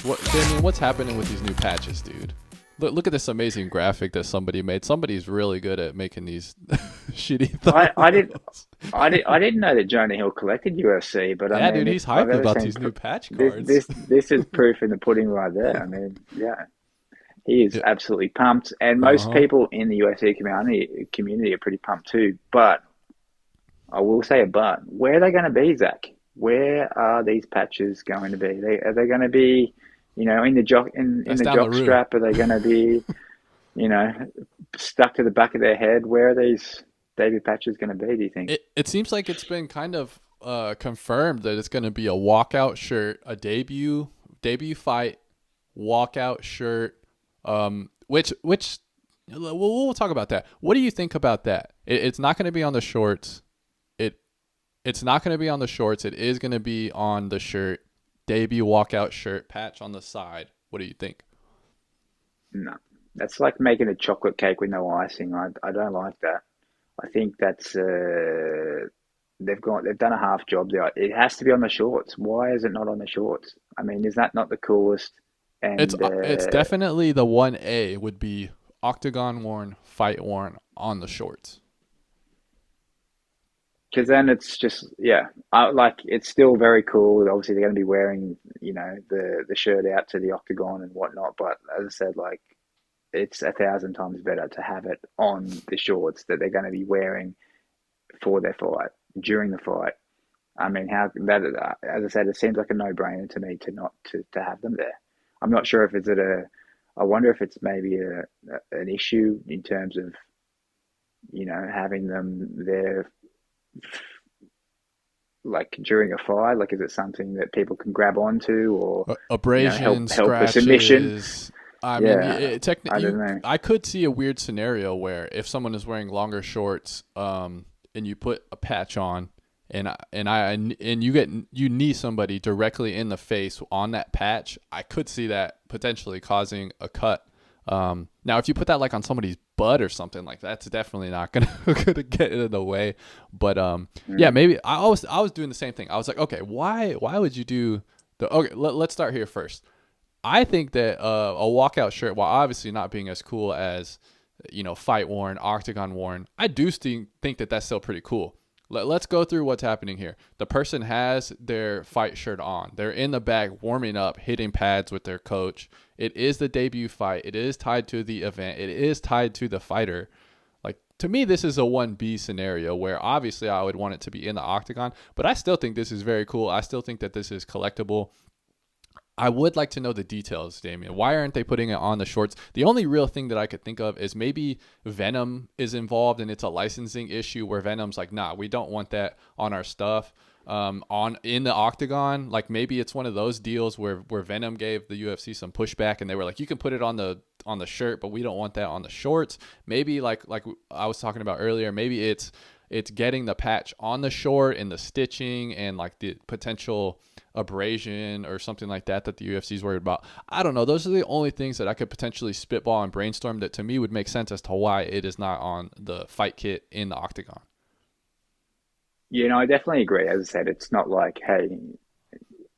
Damien, what's happening with these new patches, dude? Look at this amazing graphic that somebody made. Somebody's really good at making these shitty I did thumbnails. I didn't know that Jonah Hill collected UFC, but I Yeah, dude, mean, if he's I've hyped ever about seen these new patch this cards. this is proof in the pudding right there. I mean, yeah, he is Yeah. absolutely pumped, and most Uh-huh. people in the UFC community are pretty pumped too. But I will say a but. Where are they going to be, Zach? Where are these patches going to be? Are they going to be, in the in That's the down the jock room. strap? Are they going to be, you know, stuck to the back of their head? Where are these David patches going to be? Do you think? It seems like it's been kind of confirmed that it's going to be a walkout shirt, a debut fight, walkout shirt. Which we'll talk about that. What do you think about that? It's not going to be on the shorts. It it's not going to be on the shorts. It is going to be on the shirt. Debut walkout shirt patch on the side. What do you think? No, that's like making a chocolate cake with no icing. I don't like that. I think that's they've done a half job there. It has to be on the shorts. Why is it not on the shorts? I mean, is that not the coolest? And It's definitely the 1A would be octagon worn, fight worn on the shorts. because then it's just yeah, like it's still very cool. Obviously, they're going to be wearing the shirt out to the octagon and whatnot. But as I said, like it's a thousand times better to have it on the shorts that they're going to be wearing for their fight during the fight. I mean, how that as I said, it seems like a no-brainer to me to not to have them there. I'm not sure if it's at a. I wonder if it's maybe an issue in terms of having them there like during a fight. Like, is it something that people can grab onto or Abrasion, help a submission? scratches. I mean, Yeah, I don't know. I could see a weird scenario where if someone is wearing longer shorts, and you put a patch on, and you knee somebody directly in the face on that patch, I could see that potentially causing a cut. Now, if you put that like on somebody's butt or something like that's definitely not gonna get in the way. But yeah, Mm. maybe I was doing the same thing. I was like, okay, why would you do the okay? Let's start here first. I think that a walkout shirt, while obviously not being as cool as fight worn, octagon worn, I do think that that's still pretty cool. Let's go through what's happening here. The person has their fight shirt on. They're in the back warming up, hitting pads with their coach. It is the debut fight. It is tied to the event. It is tied to the fighter. Like, to me, this is a 1B scenario where obviously I would want it to be in the octagon, but I still think this is very cool. I still think that this is collectible. I would like to know the details, Damien. Why aren't they putting it on the shorts? The only real thing that I could think of is maybe Venom is involved and it's a licensing issue where Venom's like, nah, we don't want that on our stuff. On in the octagon, like maybe it's one of those deals where Venom gave the UFC some pushback and they were like, you can put it on the shirt, but we don't want that on the shorts. Maybe like I was talking about earlier, maybe it's getting the patch on the short and the stitching and like the potential abrasion or something like that the UFC is worried about. I don't know. Those are the only things that I could potentially spitball and brainstorm that to me would make sense as to why it is not on the fight kit in the octagon. I definitely agree. As I said, it's not like, hey,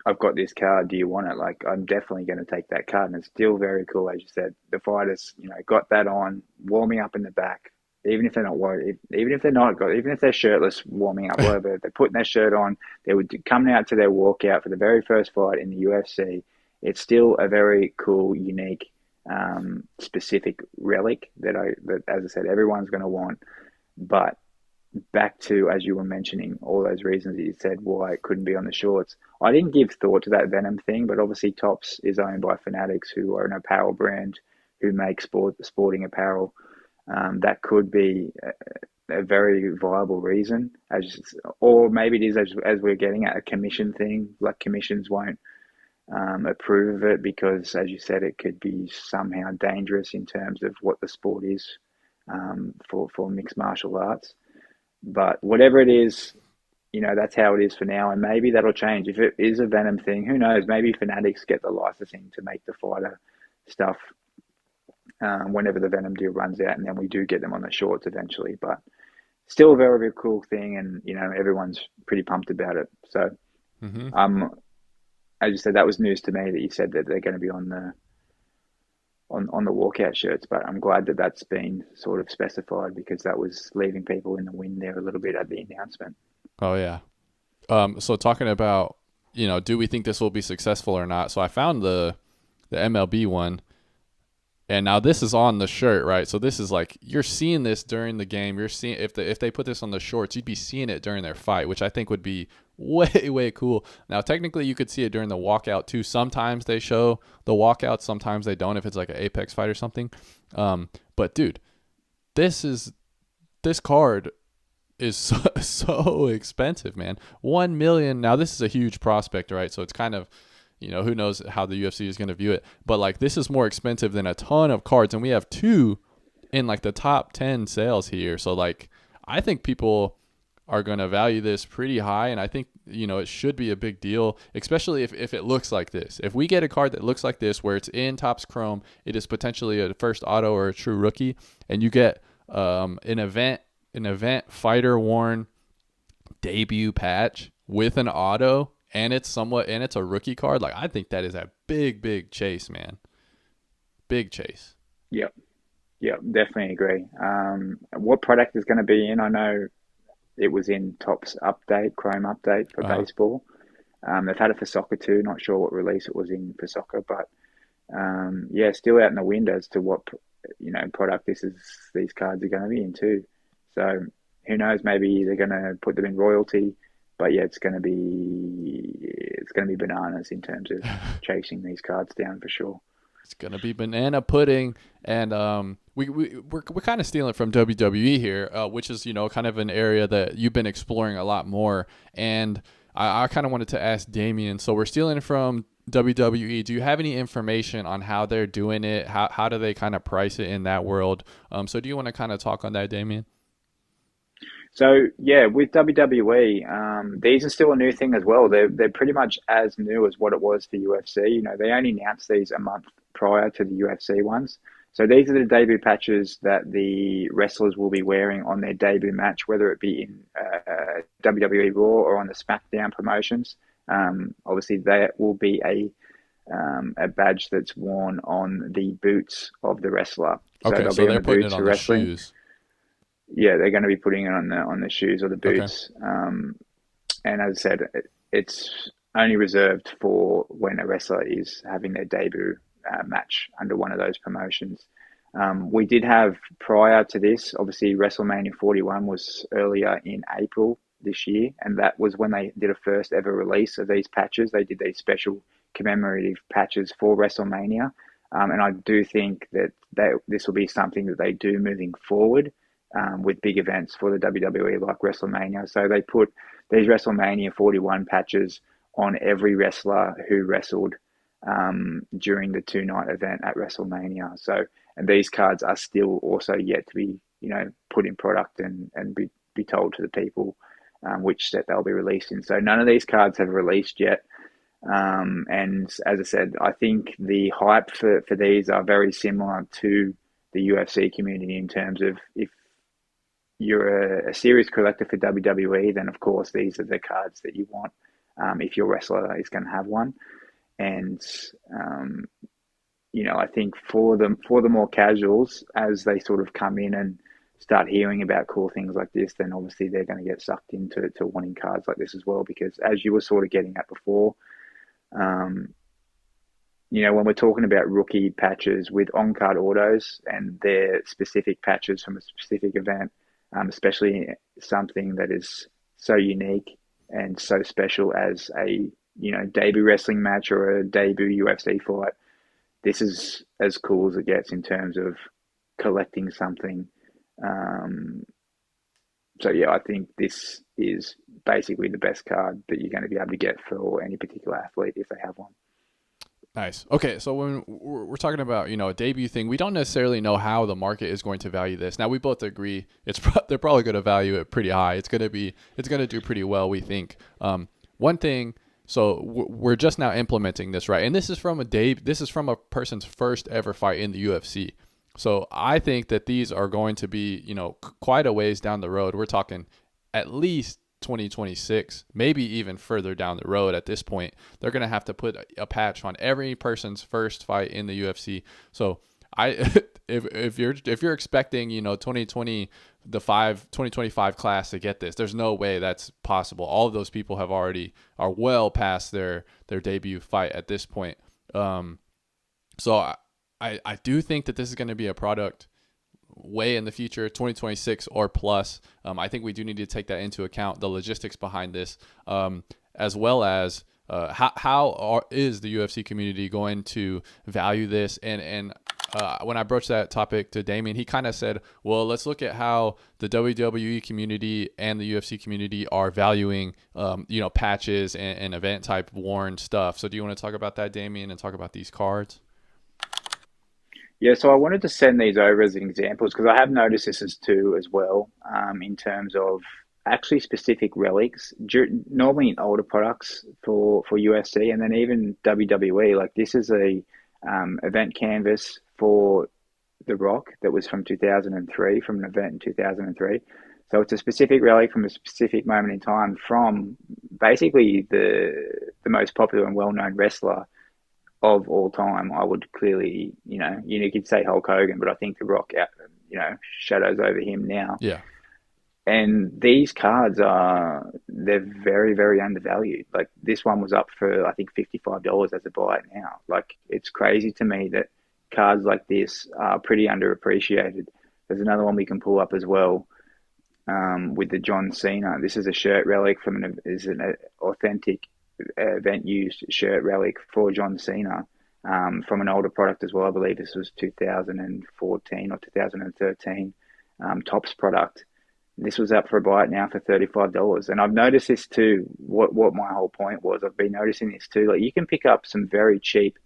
I've got this card. Do you want it? Like, I'm definitely going to take that card, and it's still very cool. As you said, the fighters, got that on, warming up in the back. Even if they're not worried, even if they're not got, even if they're shirtless, warming up, whatever, they're putting their shirt on. They would coming out to their walkout for the very first fight in the UFC. It's still a very cool, unique, specific relic that, as I said, everyone's going to want. But back to, as you were mentioning, all those reasons that you said why it couldn't be on the shorts. I didn't give thought to that Venom thing, but obviously Tops is owned by Fanatics, who are an apparel brand who make sporting apparel. That could be a very viable reason, or maybe it is as we're getting at a commission thing. Like commissions won't approve of it because, as you said, it could be somehow dangerous in terms of what the sport is for mixed martial arts. But whatever it is, that's how it is for now. And maybe that'll change. If it is a Venom thing, who knows? Maybe Fanatics get the licensing to make the fighter stuff whenever the Venom deal runs out. And then we do get them on the shorts eventually. But still a very, very cool thing. And, everyone's pretty pumped about it. So, Mm-hmm. um, as you said, that was news to me that you said that they're going to be on the walkout shirts. But I'm glad that that's been sort of specified, because that was leaving people in the wind there a little bit at the announcement. Oh yeah. So talking about, do we think this will be successful or not? So I found the MLB one, and now this is on the shirt, right? So this is like, you're seeing this during the game. You're seeing, if they put this on the shorts, you'd be seeing it during their fight, which I think would be way cool. Now technically you could see it during the walkout too. Sometimes they show the walkout, sometimes they don't, if it's like an Apex fight or something. But dude, this card is so expensive, man. 1 million. Now this is a huge prospect, right? So it's kind of, who knows how the UFC is going to view it. But like, this is more expensive than a ton of cards, and we have 2 in like the top 10 sales here. So like, I think people are going to value this pretty high, and I think, it should be a big deal, especially if it looks like this. If we get a card that looks like this, where it's in Topps Chrome, it is potentially a first auto or a true rookie, and you get an event fighter worn debut patch with an auto, and it's a rookie card. Like, I think that is a big chase, man. Big chase. Yep, definitely agree. What product is going to be in? I know it was in Topps update, Chrome update for baseball. They've had it for soccer too. Not sure what release it was in for soccer, but still out in the wind as to what product these cards are going to be in too. So who knows? Maybe they're going to put them in royalty, but yeah, it's going to be bananas in terms of chasing these cards down for sure. It's going to be banana pudding, and we're kind of stealing from WWE here, which is kind of an area that you've been exploring a lot more, and I kind of wanted to ask Damien. So we're stealing from WWE. Do you have any information on how they're doing it? How do they kind of price it in that world? So do you want to kind of talk on that, Damien? So yeah, with WWE, these are still a new thing as well. They're pretty much as new as what it was for UFC. They only announced these a month prior to the UFC ones. So these are the debut patches that the wrestlers will be wearing on their debut match, whether it be in WWE Raw or on the SmackDown promotions. Obviously, that will be a badge that's worn on the boots of the wrestler. Okay, so they're putting it on the shoes. Yeah, they're going to be putting it on the shoes or the boots. Okay. And as I said, it's only reserved for when a wrestler is having their debut match under one of those promotions. We did have, prior to this, obviously WrestleMania 41 was earlier in April this year, and that was when they did a first ever release of these patches. They did these special commemorative patches for WrestleMania, and I do think that this will be something that they do moving forward. With big events for the WWE like WrestleMania. So they put these WrestleMania 41 patches on every wrestler who wrestled during the 2-night event at WrestleMania. So, and these cards are still also yet to be, put in product and be told to the people which set they'll be released in. So none of these cards have released yet. And as I said, I think the hype for these are very similar to the UFC community in terms of, if you're a serious collector for WWE, then of course these are the cards that you want if your wrestler is going to have one. And I think for the more casuals, as they sort of come in and start hearing about cool things like this, then obviously they're going to get sucked into wanting cards like this as well. Because as you were sort of getting at before, when we're talking about rookie patches with on-card autos and their specific patches from a specific event, especially something that is so unique and so special as a debut wrestling match or a debut UFC fight, this is as cool as it gets in terms of collecting something. So yeah, I think this is basically the best card that you're going to be able to get for any particular athlete if they have one. Nice. Okay, so when we're talking about a debut thing, we don't necessarily know how the market is going to value this. Now we both agree they're probably going to value it pretty high. It's going to do pretty well, we think. One thing, so we're just now implementing this, right? And this is from a person's first ever fight in the UFC. So I think that these are going to be quite a ways down the road. We're talking at least 2026, maybe even further down the road. At this point, they're going to have to put a patch on every person's first fight in the UFC. So I if you're expecting, 2025 class to get this, there's no way that's possible. All of those people are well past their debut fight at this point. So I do think that this is going to be a product way in the future, 2026 or plus. I think we do need to take that into account, the logistics behind this, as well as is the UFC community going to value this? And when I broached that topic to Damien, he kind of said, well, let's look at how the WWE community and the UFC community are valuing, patches and event type worn stuff. So do you want to talk about that, Damien, and talk about these cards? Yeah, so I wanted to send these over as examples because I have noticed this as well, in terms of actually specific relics. Normally in older products for UFC and then even WWE, like this is a event canvas for The Rock that was from 2003, from an event in 2003. So it's a specific relic from a specific moment in time from basically the most popular and well-known wrestler of all time. I would clearly, you could say Hulk Hogan, but I think The Rock, shadows over him now. Yeah. And these cards they're very, very undervalued. Like this one was up for, I think, $55 as a buy now. Like it's crazy to me that cards like this are pretty underappreciated. There's another one we can pull up as well, with the John Cena. This is a shirt relic is an authentic event used shirt relic for John Cena, from an older product as well. I believe this was 2014 or 2013 Topps product. This was up for a buy now for $35. And I've noticed this too. What my whole point was, I've been noticing this too. Like you can pick up some very cheap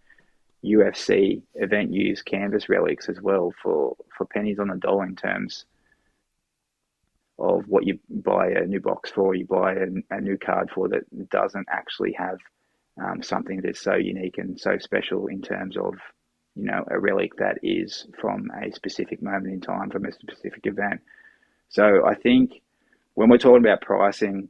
UFC event used canvas relics as well for pennies on the dollar in terms of what you buy a new box for, you buy a new card for that doesn't actually have something that is so unique and so special in terms of, a relic that is from a specific moment in time, from a specific event. So I think when we're talking about pricing,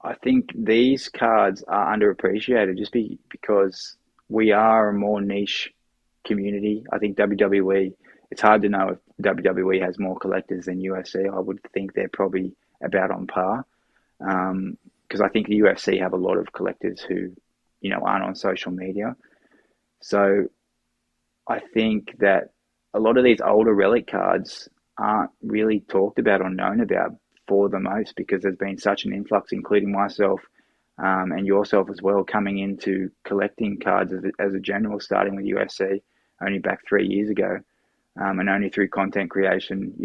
I think these cards are underappreciated just because we are a more niche community. I think WWE, it's hard to know if WWE has more collectors than UFC. I would think they're probably about on par, because I think the UFC have a lot of collectors who, aren't on social media. So I think that a lot of these older relic cards aren't really talked about or known about for the most, because there's been such an influx, including myself, and yourself as well, coming into collecting cards as a general, starting with UFC only back 3 years ago. And only through content creation,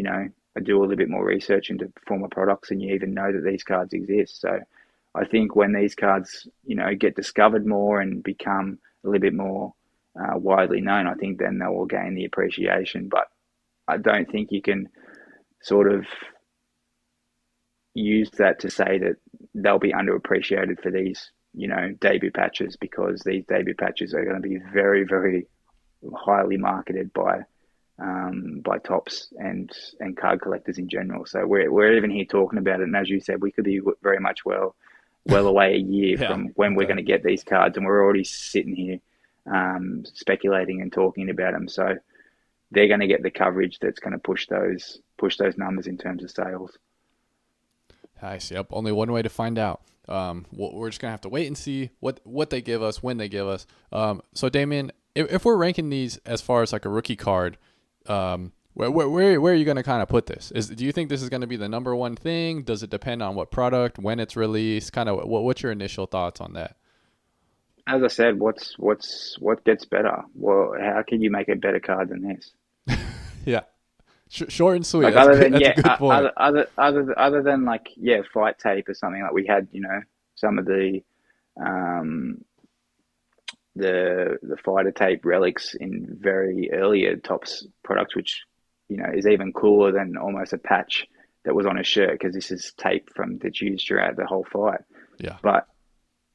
I do a little bit more research into former products and you even know that these cards exist. So I think when these cards, get discovered more and become a little bit more widely known, I think then they will gain the appreciation. But I don't think you can sort of use that to say that they'll be underappreciated for these, debut patches, because these debut patches are going to be very, very highly marketed by Topps and card collectors in general. So we're even here talking about it, and as you said, we could be very much well away a year from when we're going to get these cards, and we're already sitting here speculating and talking about them. So they're going to get the coverage that's going to push those numbers in terms of sales. I see. Yep. Only one way to find out. We're just gonna have to wait and see what they give us, when they give us. So Damien, if we're ranking these as far as like a rookie card, where are you gonna kind of put this? Do you think this is gonna be the number one thing? Does it depend on what product, when it's released? Kind of what's your initial thoughts on that? As I said, what gets better? Well, how can you make a better card than this? Yeah. Short and sweet. Like That's other than a good point. other than like fight tape or something, like we had some of the fighter tape relics in very earlier Topps products, which is even cooler than almost a patch that was on a shirt, because this is tape that's used throughout the whole fight. Yeah. But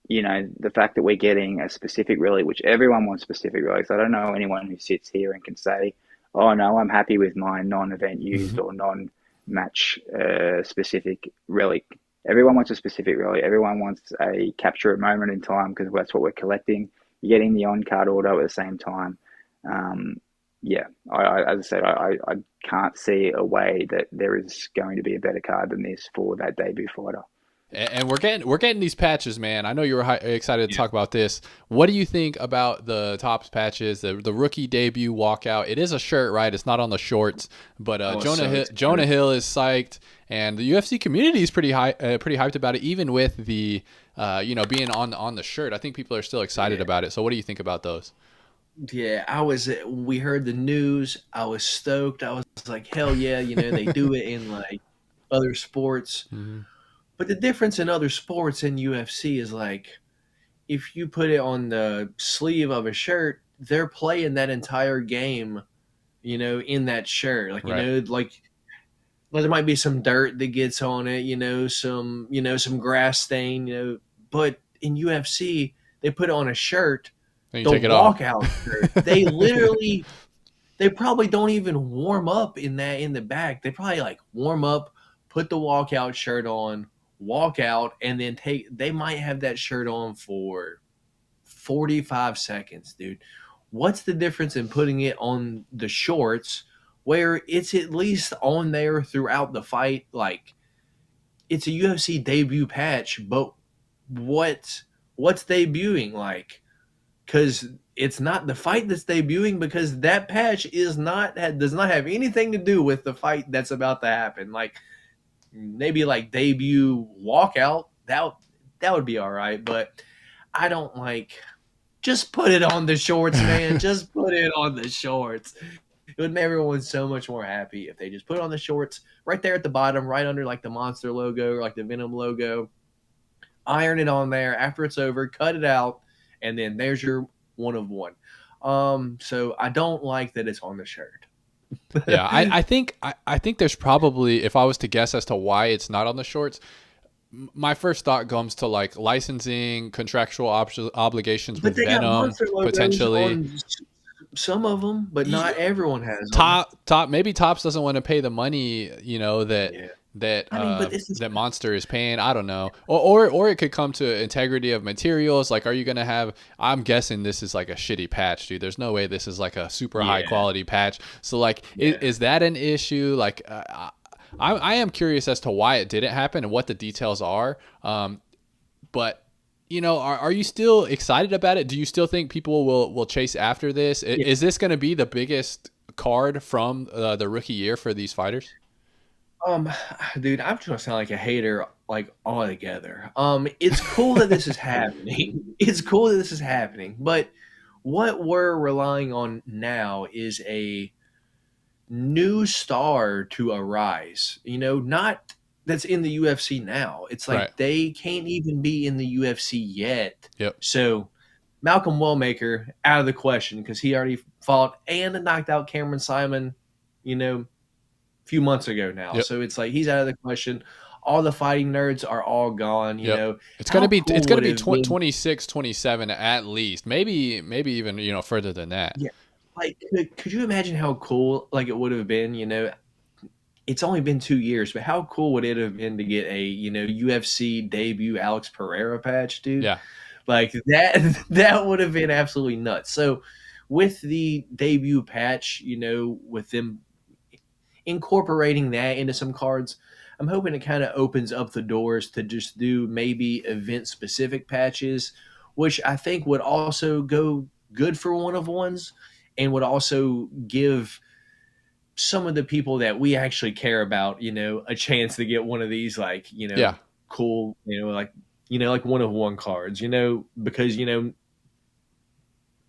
the fact that we're getting a specific relic, which everyone wants specific relics. I don't know anyone who sits here and can say, oh no, I'm happy with my non-event used or non-match specific relic Everyone wants a specific relic. Everyone wants a capture a moment in time because that's what we're collecting. You're getting the on card auto at the same time. Um, yeah, as I said, I can't see a way that there is going to be a better card than this for that debut fighter. And we're getting these patches, man. I know you were excited to Yeah. talk about this. What do you think about the Topps patches, the rookie debut walkout? It is a shirt, right? It's not on the shorts, but I was so Jonah excited. Hill is psyched, and the UFC community is pretty hyped about it, even with the being on the shirt. I think people are still excited Yeah. about it. So what do you think about those? Yeah, I was. We heard the news. I was stoked. I was like, hell yeah! They do it in like other sports, Mm-hmm. but the difference in other sports in UFC is like if you put it on the sleeve of a shirt, they're playing that entire game, in that shirt. Like Right. well, there might be some dirt that gets on it, some grass stain, but in UFC they put it on a shirt, Then you the take it off. walkout shirt. They probably don't even warm up in the back. They probably like warm up, put the walkout shirt on, walk out, and then they might have that shirt on for 45 seconds, dude. What's the difference in putting it on the shorts where it's at least on there throughout the fight? Like it's a UFC debut patch, but what what's debuting like? Because it's not the fight that's debuting because that patch does not have anything to do with the fight that's about to happen. Like maybe like debut walkout that would be all right, but I don't like just put it on the shorts, man. Just put it on the shorts. It would make everyone so much more happy if they just put it on the shorts right there at the bottom, right under like the monster logo or like the Venom logo. Iron it on there after it's over, cut it out, and then there's your one of one. So I don't like that it's on the shirt. Yeah, I think there's probably, if I was to guess as to why it's not on the shorts, my first thought comes to like licensing, contractual obligations But with they got Venom, monster logos potentially. on some of them, but not everyone has them. Top maybe Tops doesn't want to pay the money, that Yeah. that I mean, uh but this is that Monster is paying. I don't know. Or it could come to integrity of materials. Like, are you gonna have, I'm guessing this is like a shitty patch, dude. There's no way this is like a super high yeah, quality patch. So like, yeah. is that an issue? Like, I am curious as to why it didn't happen and what the details are. But are you still excited about it? Do you still think people will chase after this? Yeah. Is this going to be the biggest card from the rookie year for these fighters? Um, dude, I'm just gonna sound like a hater, like altogether. It's cool that this is happening. It's cool that this is happening, but what we're relying on now is a new star to arise. Not that's in the UFC now. It's Right. like they can't even be in the UFC yet. Yep. So Malcolm Wellmaker out of the question because he already fought and knocked out Cameron Simon. You know, few months ago now. Yep. So it's like he's out of the question. All the fighting nerds are all gone. Yep. It's gonna How be cool would it have been? 26, 27 at least. Maybe even further than that. Yeah, like could you imagine how cool like it would have been? It's only been 2 years, but how cool would it have been to get a UFC debut Alex Pereira patch, dude? Yeah. Like that that would have been absolutely nuts. So with the debut patch, with them incorporating that into some cards, I'm hoping it kind of opens up the doors to just do maybe event specific patches, which I think would also go good for one of ones and would also give some of the people that we actually care about, a chance to get one of these like, Yeah. cool, like one of one cards, because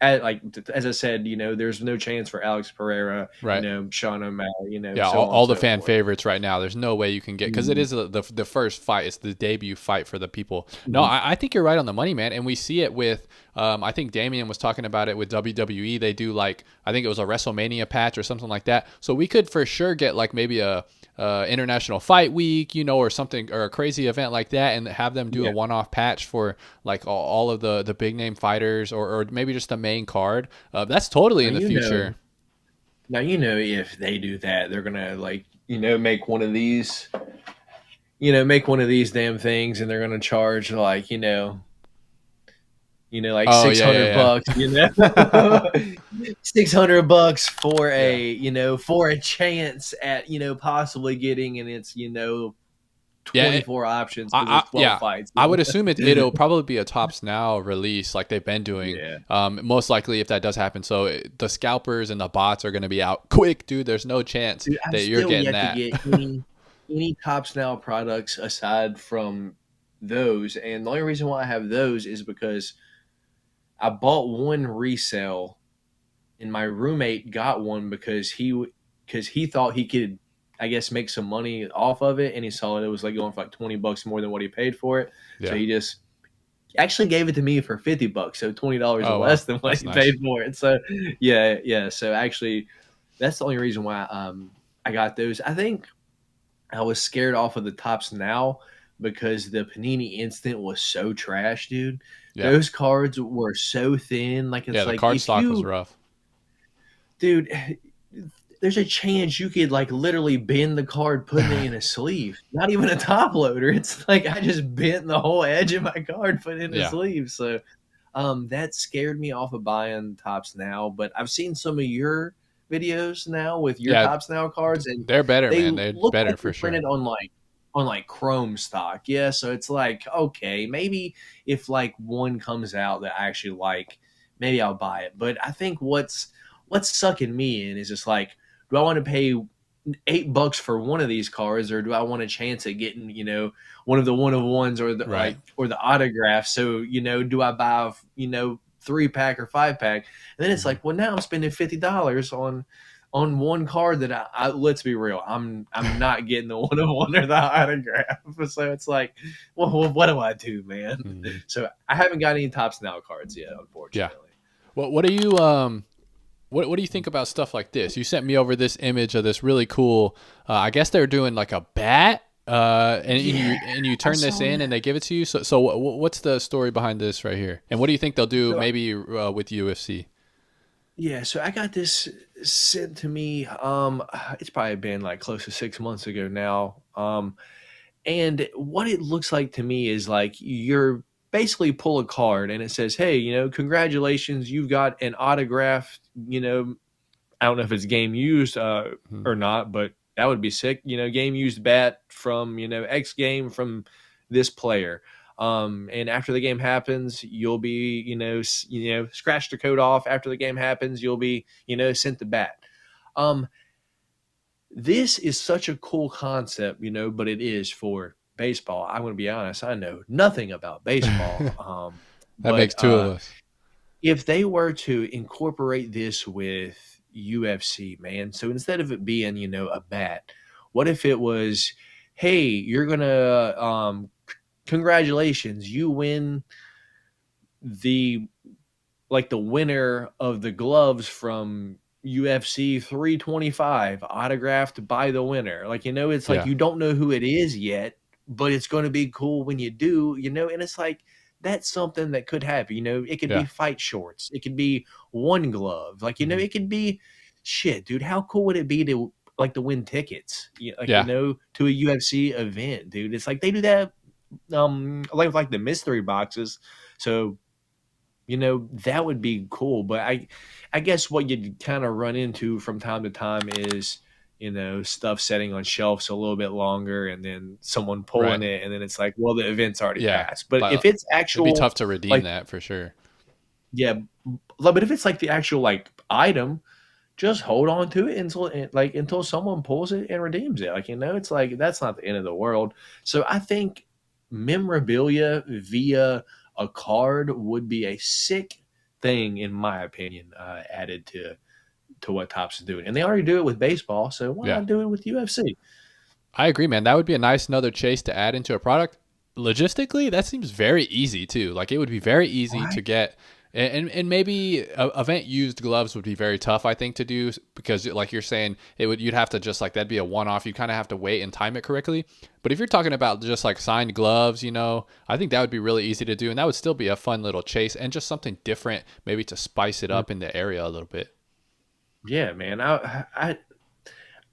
like as I said, there's no chance for Alex Pereira, Right. Sean O'Malley, Yeah, so on and all the so fan forth. favorites right now. There's no way you can get, because it Mhm. is the first fight. It's the debut fight for the people. No, Mhm. I think you're right on the money, man. And we see it with, I think Damian was talking about it with WWE. They do like, I think it was a WrestleMania patch or something like that. So we could for sure get like maybe a international fight week, or something, or a crazy event like that, and have them do a Yeah. one-off patch for like all of the big name fighters, or maybe just the main card. That's totally Now in the you know. future. Now if they do that, they're gonna like make one of these. make one of these damn things, and they're gonna charge like like Oh six yeah, hundred yeah, bucks, yeah. $600 for Yeah. for a chance at possibly getting, and it's 24 options because there's 12 Yeah. fights. I would assume it'll probably be a Tops Now release like they've been doing. Yeah. Most likely if that does happen. So the scalpers and the bots are going to be out quick, dude. There's no chance Dude, I've that you're still getting yet to that. get any Tops Now products aside from those, and the only reason why I have those is because I bought one resale, and my roommate got one because he thought he could, I guess, make some money off of it, and he saw it was like going for like $20 more than what he paid for it. So Yeah. he just actually gave it to me for $50, so $20 Oh, wow. less than what That's he nice. paid for it. So yeah. So actually, that's the only reason why I got those. I think I was scared off of the Tops Now because the Panini Instant was so trash, dude. Yeah. Those cards were so thin. Like, Yeah, it's the like, card if stock was you, rough. dude, there's a chance you could like literally bend the card, putting it in a sleeve. Not even a top loader. It's like I just bent the whole edge of my card, put it in a Yeah. sleeve. So that scared me off of buying Tops Now. But I've seen some of your videos now with your Yeah. Tops Now cards, and They're better, they man. They're look better like for they're sure. printed on like chrome stock. Yeah, so it's like, okay, maybe if like one comes out that I actually like, maybe I'll buy it. But I think what's sucking me in is just like, do I want to pay $8 for one of these cards, or do I want a chance at getting one of the one of ones, or the Right. or the autograph? So do I buy 3-pack or 5-pack? And then it's like, well, now I'm spending $50 on one card that I let's be real, I'm not getting the one of one or the autograph. So it's like, well, what do I do, man? Mm-hmm. So I haven't got any Tops Now cards yet, Yeah. unfortunately. What do you what do you think about stuff like this? You sent me over this image of this really cool. I guess they're doing like a bat, and you turn this in and they give it to you. So what's the story behind this right here? And what do you think they'll do maybe with UFC? Yeah, so I got this sent to me. It's probably been like close to 6 months ago now. And what it looks like to me is like you're basically pull a card and it says, "Hey, congratulations, you've got an autographed, I don't know if it's game used or not, but that would be sick. Game used bat from X game from this player." And after the game happens, you'll be scratch the code off. After the game happens, you'll be sent the bat. This is such a cool concept, but it is for baseball. I'm going to be honest, I know nothing about baseball. That makes two of us. If they were to incorporate this with UFC, man, so instead of it being, a bat, what if it was, hey, you're going to, congratulations, you win the winner of the gloves from UFC 325, autographed by the winner. It's like you don't know who it is yet, but it's going to be cool when you do, and it's like, that's something that could happen. It could be fight shorts. It could be one glove. It could be shit, dude. How cool would it be to win tickets, to a UFC event, dude? It's like they do that like the mystery boxes. So that would be cool. But I guess what you'd kind of run into from time to time is stuff setting on shelves a little bit longer, and then someone pulling it, and then it's like, well, the event's already passed. But if it's actual, it'd be tough to redeem that for sure. Yeah, but if it's like the actual item, just hold on to it until someone pulls it and redeems it. It's like, that's not the end of the world. So I think memorabilia via a card would be a sick thing, in my opinion, added to what Topps is doing. And they already do it with baseball, so why not do it with UFC? I agree, man. That would be a nice another chase to add into a product. Logistically, that seems very easy too. Like, it would be very easy to get. And maybe event used gloves would be very tough, I think, to do, because like you're saying, you'd have to just that'd be a one-off. You kind of have to wait and time it correctly. But if you're talking about just signed gloves, I think that would be really easy to do, and that would still be a fun little chase and just something different, maybe to spice it up in the area a little bit. Yeah, man.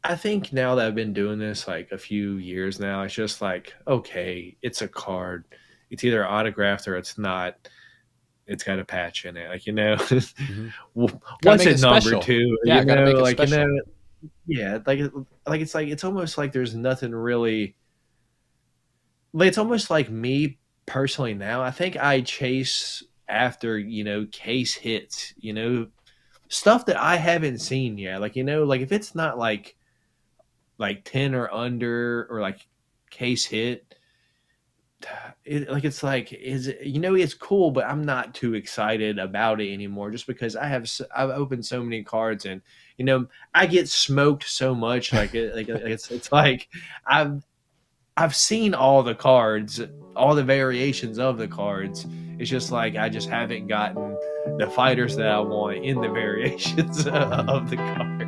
I think now that I've been doing this like a few years now, it's just like, okay, it's a card. It's either autographed or it's not. It's got a patch in it. Like, Hmm. Got to what's make it it number special. two? Yeah, got to make it Like, special. yeah, like it's almost like there's nothing really. Like, it's almost like me personally now. I think I chase after case hits. Stuff that I haven't seen yet. Like, like if it's not like 10 or under or like case hit, it's like is it, it's cool, but I'm not too excited about it anymore just because I've opened so many cards, and I get smoked so much, it's like I've I've seen all the cards, all the variations of the cards. It's just like I just haven't gotten the fighters that I want in the variations Hmm. of the cards.